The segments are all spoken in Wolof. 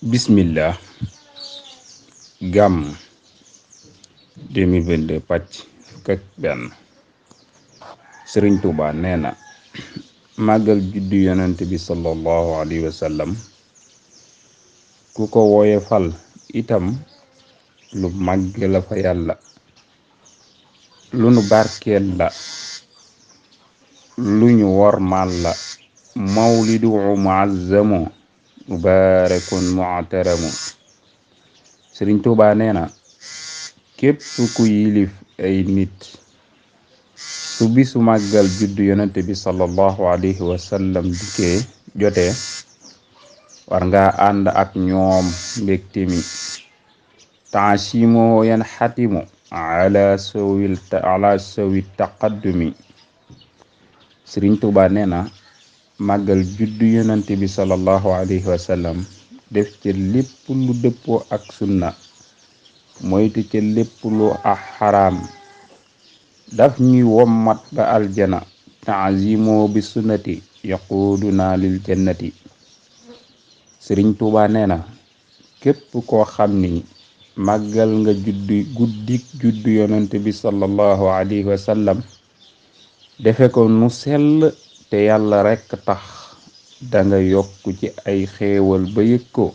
bismillah. gàmm 2022 pàcc fukk ak benn. sëriñ Tuuba nee na màggal juddu yonent bi sallallahu alayhi wa sallam ku ko woyefal itam lu màgg la fa yàlla, lu nu barkeel la, lu ñu wormaal la. mawlidu muazzamu mubaarakun mu'taramu. sëriñ Tuuba nee na képp ku yilif ay nit su bisu màggal juddu yonent bi sallallahu alayhi wa sallam dikkee jotee war nga ànd ak ñoom mbégte mi. taasimoo yan xatimu ala sawi taqaddumi. sëriñ Tuuba nee na màggal juddu yonent bi sallallahu alayhi wa sallam def ci lépp lu dëppoo ak sunna, moytu ci lépp lu xaraam, daf ñuy wommat ba aljana. taazimoo bi sunnati yaquduna lil jannati. sëriñ Tuuba nee na képp koo xam ni màggal nga guddik juddu yonent bi sallallahu alayhi wa sallam defe ko nu sell te yàlla rekk tax, danga yokk ci ay xéewal ba yëg ko.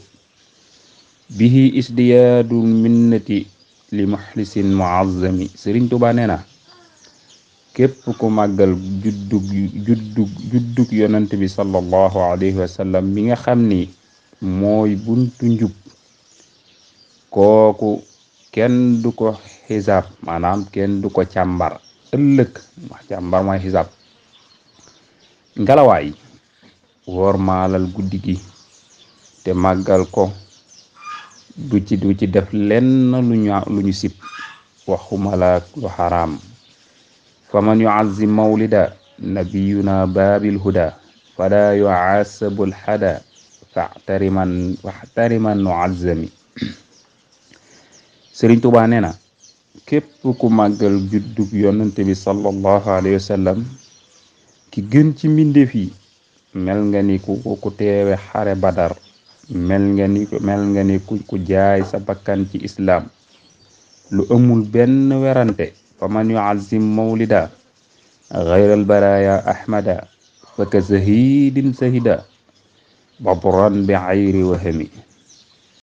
bihi isdiyaadu minnati li muxlisin muazzami. sëriñ Tuuba nee na képp ku màggal juddug yonent bi sallallahu alayhi wa sallam mi nga xam ni mooy buntu njub, kooku kenn du ko xisaab, maanaam kenn du ko càmbar ëllëg. wax càmbar mooy xisaab. ngelawaay wormaalal guddi gi te màggal ko, du ci def lenn lu ñu sib, waxumala lu xaraam. faman yuazzim mawlida nabiyuna baabil huda fala yuasabu lxada faxtariman nuazzami. sëriñ Tuuba nee na képp ku màggal juddug yonent bi sallallahu alayhi wa sallam ki gën ci mbindeef yi, mel nga ni ku teewe xare badar, mel nga ni ku jaay sa bakkan ci islaam lu amul benn werante. faman yuazzim mawlida gayral baraya ahmada faka zahidin sahida babran bi ayri wahami.